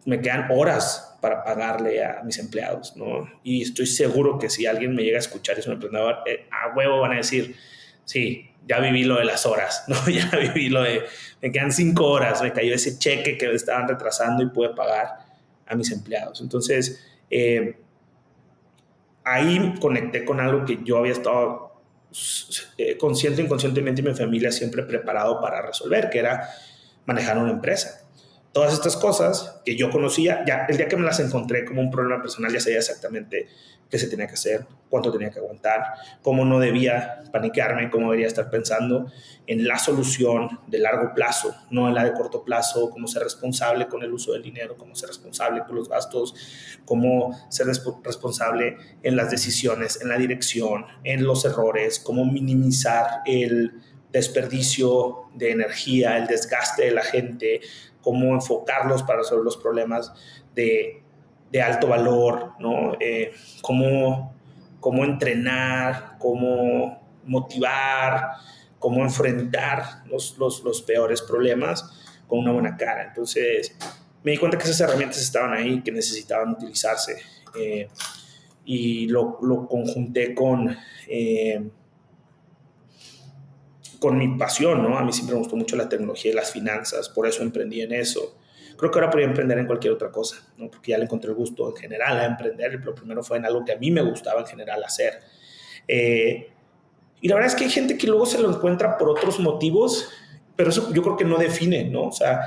me quedan horas para pagarle a mis empleados, ¿no? Y estoy seguro que si alguien me llega a escuchar y es un emprendedor, a huevo van a decir, sí, ya viví lo de las horas, ¿no? Ya viví lo de, me quedan 5 horas, me cayó ese cheque que me estaban retrasando y pude pagar a mis empleados. Entonces, ahí conecté con algo que yo había estado consciente, inconscientemente, y mi familia siempre preparado para resolver, que era manejar una empresa. Todas estas cosas que yo conocía, ya el día que me las encontré como un problema personal, ya sabía exactamente qué se tenía que hacer, cuánto tenía que aguantar, cómo no debía paniquearme, cómo debería estar pensando en la solución de largo plazo, no en la de corto plazo, cómo ser responsable con el uso del dinero, cómo ser responsable con los gastos, cómo ser responsable en las decisiones, en la dirección, en los errores, cómo minimizar el desperdicio de energía, el desgaste de la gente, cómo enfocarlos para resolver los problemas de alto valor, ¿no? Cómo entrenar, cómo motivar, cómo enfrentar los peores problemas con una buena cara. Entonces, me di cuenta que esas herramientas estaban ahí, que necesitaban utilizarse. Y lo conjunté con mi pasión, ¿no? A mí siempre me gustó mucho la tecnología y las finanzas, por eso emprendí en eso. Creo que ahora podría emprender en cualquier otra cosa, ¿no? Porque ya le encontré el gusto en general a emprender, pero primero fue en algo que a mí me gustaba en general hacer. Y la verdad es que hay gente que luego se lo encuentra por otros motivos, pero eso yo creo que no define, ¿no? O sea,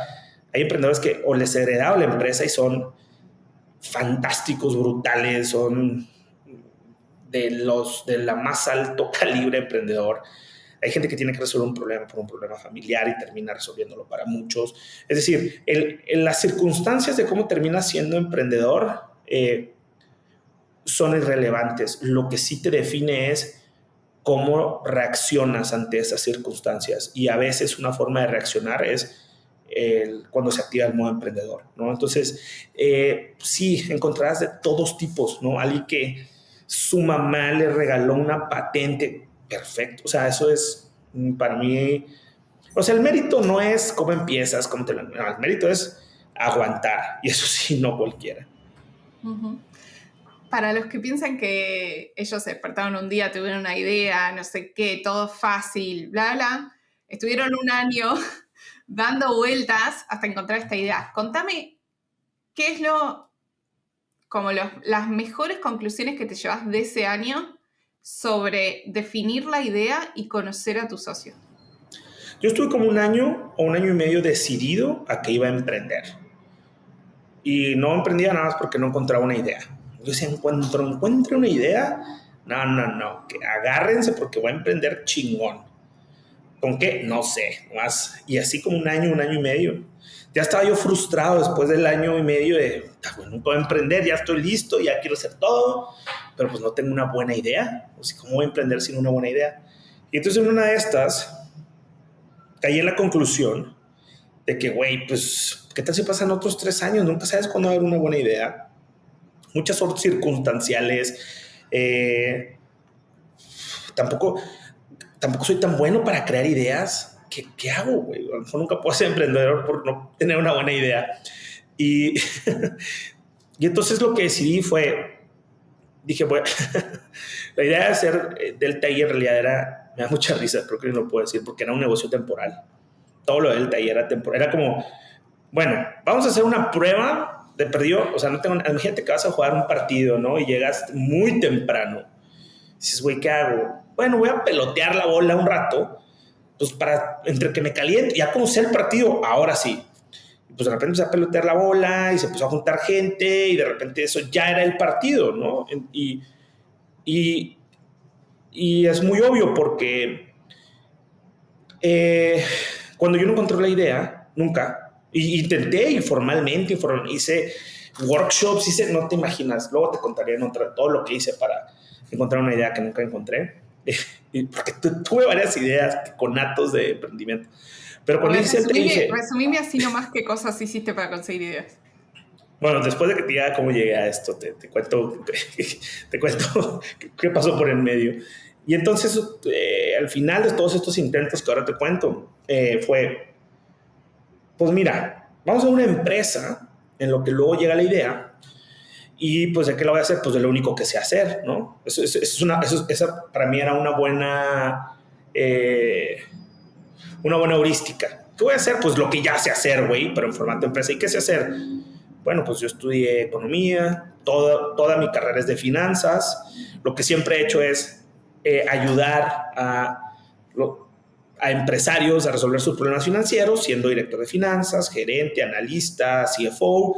hay emprendedores que o les heredaron la empresa y son fantásticos, brutales, son de la más alto calibre emprendedor. Hay gente que tiene que resolver un problema por un problema familiar y termina resolviéndolo para muchos. Es decir, en las circunstancias de cómo terminas siendo emprendedor son irrelevantes. Lo que sí te define es cómo reaccionas ante esas circunstancias. Y a veces una forma de reaccionar es cuando se activa el modo emprendedor, ¿no? Entonces, sí, encontrarás de todos tipos, ¿no? Alguien que su mamá le regaló una patente, perfecto. O sea, eso es para mí, o sea, el mérito no es cómo empiezas, cómo te lo... No, el mérito es aguantar, y eso sí, no cualquiera. Uh-huh. Para los que piensan que ellos se despertaron un día, tuvieron una idea, no sé qué, todo fácil, bla, bla, estuvieron un año dando vueltas hasta encontrar esta idea. Contame, ¿qué es las mejores conclusiones que te llevas de ese año sobre definir la idea y conocer a tu socio? Yo estuve como un año o un año y medio decidido a que iba a emprender. Y no emprendía nada más porque no encontraba una idea. Yo decía, encuentre una idea, no, que agárrense porque voy a emprender chingón. ¿Con qué? No sé, más. Y así como un año y medio. Ya estaba yo frustrado después del año y medio de, bueno, no puedo emprender, ya estoy listo, ya quiero hacer todo, pero pues no tengo una buena idea. O sea, ¿cómo voy a emprender sin una buena idea? Y entonces en una de estas caí en la conclusión de que, güey, pues, ¿qué tal si pasan otros 3 años? Nunca sabes cuándo va a haber una buena idea. muchas son circunstanciales. Tampoco soy tan bueno para crear ideas. ¿Qué hago, güey? A lo mejor nunca puedo ser emprendedor por no tener una buena idea. Y, y entonces lo que decidí fue, dije, bueno, la idea de hacer Delta I en realidad me da mucha risa, creo que no lo puedo decir, porque era un negocio temporal. Todo lo de Delta I era temporal. Era como, bueno, vamos a hacer una prueba de perdido. O sea, imagínate que vas a jugar un partido, ¿no? Y llegas muy temprano. Dices, güey, ¿qué hago? Bueno, voy a pelotear la bola un rato, pues para, entre que me caliente, ya como sea el partido, ahora sí. Pues de repente empezó a pelotear la bola y se empezó a juntar gente y de repente eso ya era el partido, ¿no? Y, y es muy obvio porque cuando yo no encontré la idea, nunca, intenté informalmente, hice workshops, no te imaginas, luego te contaré todo lo que hice para encontrar una idea que nunca encontré, porque tuve varias ideas conatos de emprendimiento. Pero cuando resumime así nomás qué cosas hiciste para conseguir ideas. Bueno, después de que te diga cómo llegué a esto, te cuento qué pasó por el medio. Y entonces, al final de todos estos intentos que ahora te cuento, fue, pues mira, vamos a una empresa en lo que luego llega la idea. Y pues, ¿de qué lo voy a hacer? Pues de lo único que sé hacer, ¿no? Esa para mí era una buena heurística. ¿Qué voy a hacer? Pues lo que ya sé hacer, güey, pero en formato empresa. ¿Y qué sé hacer? Bueno, pues yo estudié economía, toda mi carrera es de finanzas. Lo que siempre he hecho es ayudar a empresarios a resolver sus problemas financieros, siendo director de finanzas, gerente, analista, CFO.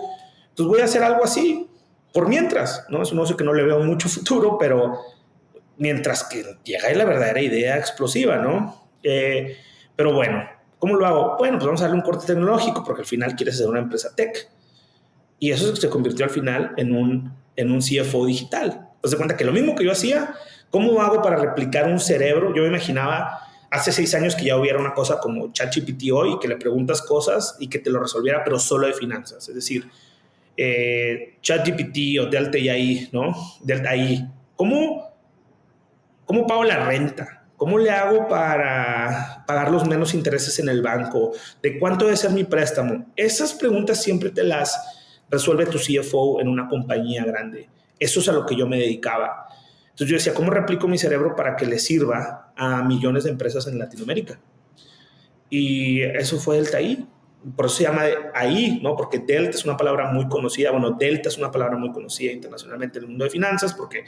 Entonces voy a hacer algo así por mientras, ¿no? Es un negocio que no le veo mucho futuro, pero mientras que llega la verdadera idea explosiva, ¿no? Pero bueno, ¿cómo lo hago? Bueno, pues vamos a darle un corte tecnológico porque al final quieres ser una empresa tech. Y eso se convirtió al final en un CFO digital. Te das cuenta que lo mismo que yo hacía, ¿cómo hago para replicar un cerebro? Yo me imaginaba hace 6 años que ya hubiera una cosa como ChatGPT hoy, que le preguntas cosas y que te lo resolviera, pero solo de finanzas. Es decir, ChatGPT o Delta AI, ¿no? Delta AI. ¿Cómo pago la renta? ¿Cómo le hago para pagar los menos intereses en el banco? ¿De cuánto debe ser mi préstamo? Esas preguntas siempre te las resuelve tu CFO en una compañía grande. Eso es a lo que yo me dedicaba. Entonces yo decía, ¿cómo replico mi cerebro para que le sirva a millones de empresas en Latinoamérica? Y eso fue Delta I. Por eso se llama AI, ¿no? Porque Delta es una palabra muy conocida. Bueno, Delta es una palabra muy conocida internacionalmente en el mundo de finanzas porque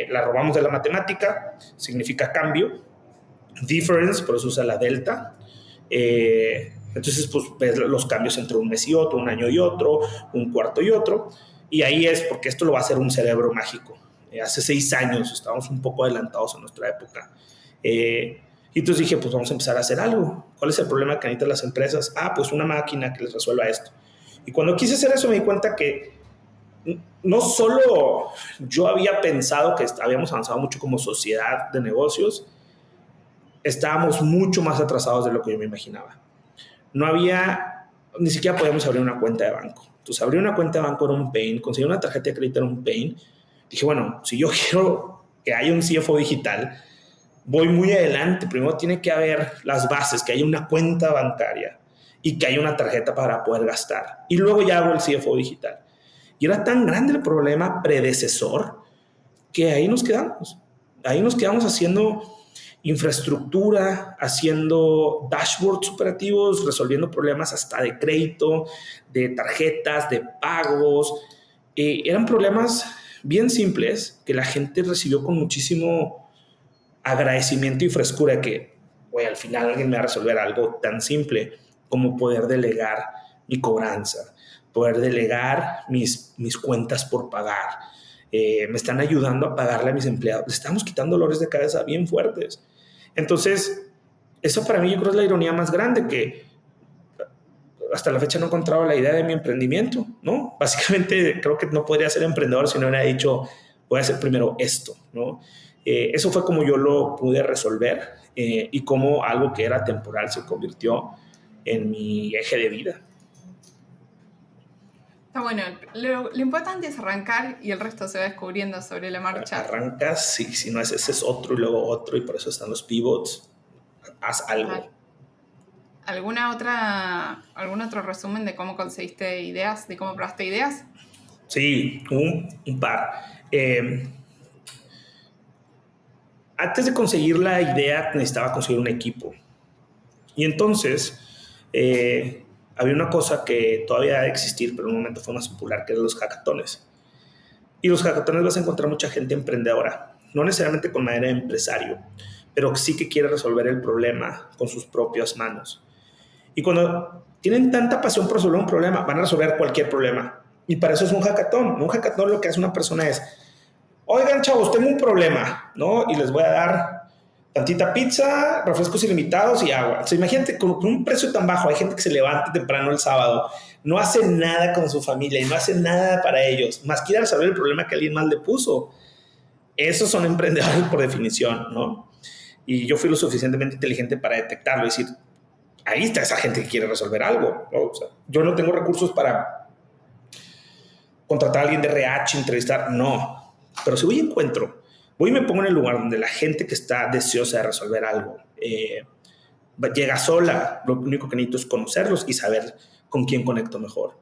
la robamos de la matemática, significa cambio. Difference, por eso usa la delta. Entonces, pues ves los cambios entre un mes y otro, un año y otro, un cuarto y otro. Y ahí es porque esto lo va a hacer un cerebro mágico. Hace 6 años estábamos un poco adelantados a nuestra época. Y entonces dije, pues vamos a empezar a hacer algo. ¿Cuál es el problema que necesitan las empresas? Pues una máquina que les resuelva esto. Y cuando quise hacer eso me di cuenta que no solo yo había pensado que habíamos avanzado mucho como sociedad de negocios, estábamos mucho más atrasados de lo que yo me imaginaba. Ni siquiera podíamos abrir una cuenta de banco. Entonces, abrir una cuenta de banco era un pain, conseguir una tarjeta de crédito era un pain. Dije, bueno, si yo quiero que haya un CFO digital, voy muy adelante. Primero tiene que haber las bases, que haya una cuenta bancaria y que haya una tarjeta para poder gastar. Y luego ya hago el CFO digital. Y era tan grande el problema predecesor que ahí nos quedamos. Ahí nos quedamos haciendo infraestructura, haciendo dashboards operativos, resolviendo problemas hasta de crédito, de tarjetas, de pagos. Eran problemas bien simples que la gente recibió con muchísimo agradecimiento y frescura de que, güey, al final alguien me va a resolver algo tan simple como poder delegar mi cobranza, poder delegar mis cuentas por pagar. Me están ayudando a pagarle a mis empleados. Les estamos quitando dolores de cabeza bien fuertes. Entonces, eso para mí yo creo es la ironía más grande, que hasta la fecha no he encontrado la idea de mi emprendimiento, ¿no? Básicamente creo que no podría ser emprendedor si no hubiera dicho, voy a hacer primero esto, ¿no? Eso fue como yo lo pude resolver y como algo que era temporal se convirtió en mi eje de vida. Está bueno. Lo importante es arrancar y el resto se va descubriendo sobre la marcha. Arrancas, y si no es ese es otro y luego otro, y por eso están los pivots. Haz Total. algo. ¿Algún otro resumen de cómo conseguiste ideas, de cómo probaste ideas? Sí, un par. Eh, Antes de conseguir la idea, necesitaba conseguir un equipo. Y entonces, había una cosa que todavía debe existir, pero en un momento fue más popular, que eran los hackatones. Y los hackatones vas a encontrar mucha gente emprendedora, no necesariamente con manera de empresario, pero sí que quiere resolver el problema con sus propias manos. Y cuando tienen tanta pasión por resolver un problema, van a resolver cualquier problema. Y para eso es un hackatón. Un hackatón lo que hace una persona es: oigan, chavos, tengo un problema, ¿no? Y les voy a dar tantita pizza, refrescos ilimitados y agua. Entonces, imagínate, con un precio tan bajo, hay gente que se levanta temprano el sábado, no hace nada con su familia y no hace nada para ellos, más quiere resolver el problema que alguien más le puso. Esos son emprendedores por definición, ¿no? Y yo fui lo suficientemente inteligente para detectarlo y decir: ahí está esa gente que quiere resolver algo, ¿no? O sea, yo no tengo recursos para contratar a alguien de RH, entrevistar, no. Pero si voy y encuentro, voy y me pongo en el lugar donde la gente que está deseosa de resolver algo llega sola, lo único que necesito es conocerlos y saber con quién conecto mejor.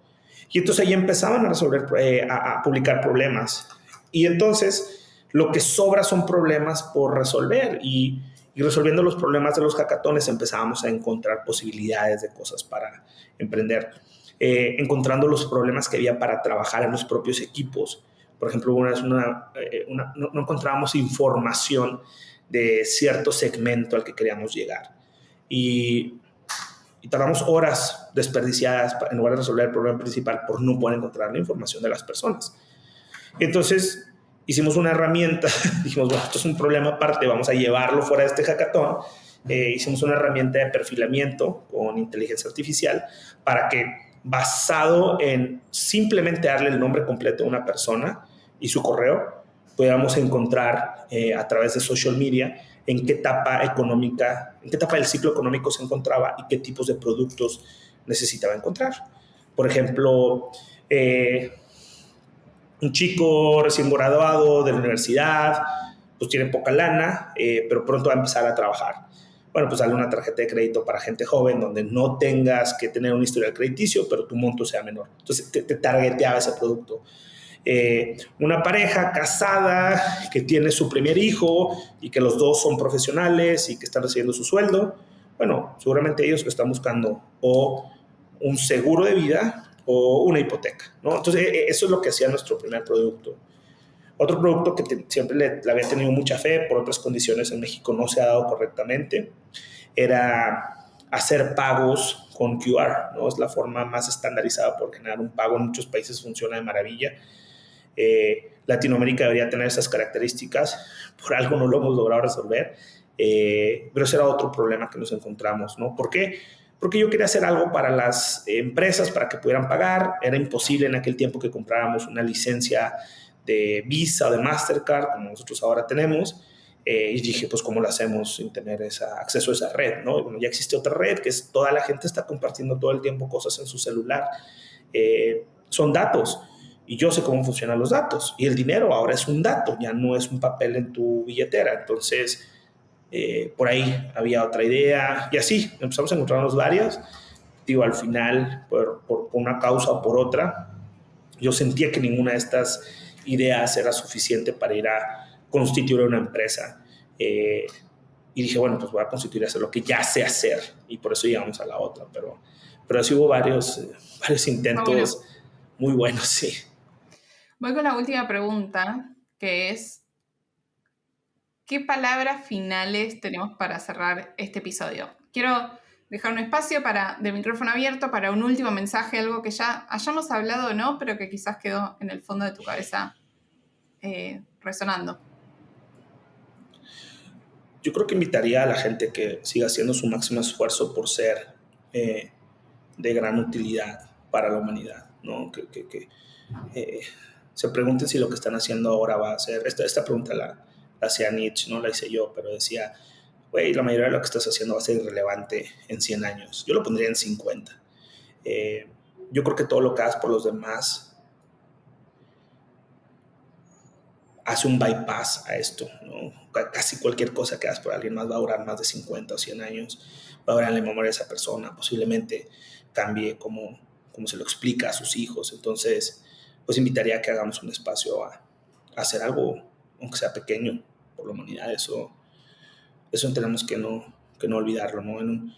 Y entonces ahí empezaban a resolver, a publicar problemas. Y entonces lo que sobra son problemas por resolver. Y resolviendo los problemas de los hackatones empezábamos a encontrar posibilidades de cosas para emprender. Encontrando los problemas que había para trabajar en los propios equipos. Por ejemplo, no encontrábamos información de cierto segmento al que queríamos llegar. Y, y tardamos horas desperdiciadas en lugar de resolver el problema principal por no poder encontrar la información de las personas. Entonces hicimos una herramienta, dijimos, bueno, esto es un problema aparte, vamos a llevarlo fuera de este hackathon. Hicimos una herramienta de perfilamiento con inteligencia artificial para que, basado en simplemente darle el nombre completo a una persona y su correo, podamos encontrar a través de social media en qué etapa económica, en qué etapa del ciclo económico se encontraba y qué tipos de productos necesitaba encontrar. Por ejemplo, un chico recién graduado de la universidad, pues tiene poca lana, pero pronto va a empezar a trabajar. Bueno, pues dale una tarjeta de crédito para gente joven donde no tengas que tener un historial crediticio, pero tu monto sea menor. Entonces te targeteaba ese producto. Una pareja casada que tiene su primer hijo y que los dos son profesionales y que están recibiendo su sueldo, bueno, seguramente ellos están buscando o un seguro de vida o una hipoteca, ¿no? Entonces, eso es lo que hacía nuestro primer producto. Otro producto que siempre le había tenido mucha fe, por otras condiciones en México no se ha dado correctamente, era hacer pagos con QR, ¿no? Es la forma más estandarizada por generar un pago. En muchos países funciona de maravilla. Latinoamérica debería tener esas características, por algo no lo hemos logrado resolver, pero ese era otro problema que nos encontramos, ¿no? ¿Por qué? Porque yo quería hacer algo para las empresas para que pudieran pagar. Era imposible en aquel tiempo que compráramos una licencia de Visa o de Mastercard, como nosotros ahora tenemos. Y dije, pues, ¿cómo lo hacemos sin tener acceso a esa red? ¿No? Bueno, ya existe otra red que es toda la gente está compartiendo todo el tiempo cosas en su celular. Son datos. Y yo sé cómo funcionan los datos. Y el dinero ahora es un dato, ya no es un papel en tu billetera. Entonces, por ahí había otra idea. Y así empezamos a encontrarnos varias. Digo, al final, por una causa o por otra, yo sentía que ninguna de estas ideas era suficiente para ir a constituir una empresa. Y dije, bueno, pues voy a constituir hacer lo que ya sé hacer. Y por eso llegamos a la otra. Pero sí hubo varios Bueno, intentos muy buenos, sí. voy con la última pregunta, que es, ¿qué palabras finales tenemos para cerrar este episodio? Quiero dejar un espacio de micrófono abierto para un último mensaje, algo que ya hayamos hablado o no, pero que quizás quedó en el fondo de tu cabeza resonando. Yo creo que invitaría a la gente que siga haciendo su máximo esfuerzo por ser eh, de gran utilidad para la humanidad, ¿no? Que se pregunten si lo que están haciendo ahora va a ser. Esta pregunta la hacía Nietzsche, no la hice yo, pero decía, güey, la mayoría de lo que estás haciendo va a ser irrelevante en 100 años. Yo lo pondría en 50. yo creo que todo lo que hagas por los demás hace un bypass a esto, ¿no? Casi cualquier cosa que hagas por alguien más va a durar más de 50 o 100 años, va a durar en la memoria de esa persona, posiblemente cambie como se lo explica a sus hijos. Entonces, pues invitaría a que hagamos un espacio a hacer algo, aunque sea pequeño, por la humanidad. Eso tenemos que no olvidarlo, ¿no?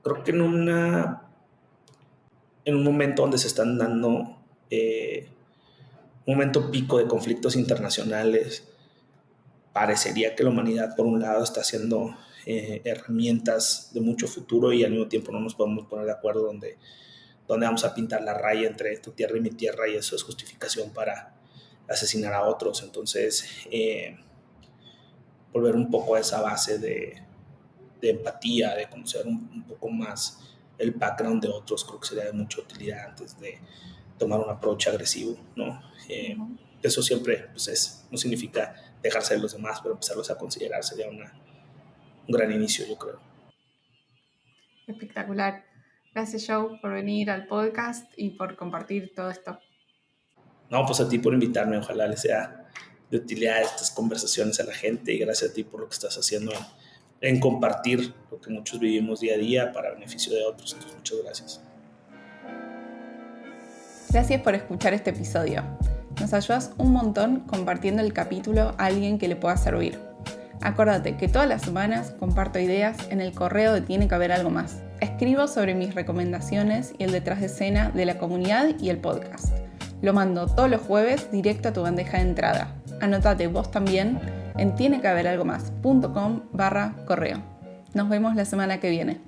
Creo que en un momento donde se están dando un momento pico de conflictos internacionales, parecería que la humanidad por un lado está haciendo herramientas de mucho futuro y al mismo tiempo no nos podemos poner de acuerdo donde vamos a pintar la raya entre tu tierra y mi tierra, y eso es justificación para asesinar a otros. Entonces, volver un poco a esa base de empatía, de conocer un poco más el background de otros, creo que sería de mucha utilidad antes de tomar un approach agresivo, ¿no? Eso siempre pues no significa dejarse de los demás, pero empezarlos a considerar sería un gran inicio, yo creo. Espectacular. Gracias, Joe, por venir al podcast y por compartir todo esto. No, pues a ti por invitarme, ojalá les sea de utilidad estas conversaciones a la gente, y gracias a ti por lo que estás haciendo en compartir lo que muchos vivimos día a día para beneficio de otros. Entonces, muchas gracias. Gracias por escuchar este episodio. Nos ayudas un montón compartiendo el capítulo a alguien que le pueda servir. Acuérdate que todas las semanas comparto ideas en el correo de Tiene que haber algo más. Escribo sobre mis recomendaciones y el detrás de escena de la comunidad y el podcast. Lo mando todos los jueves directo a tu bandeja de entrada. Anótate vos también en tienequehaberalgomás.com/correo. Nos vemos la semana que viene.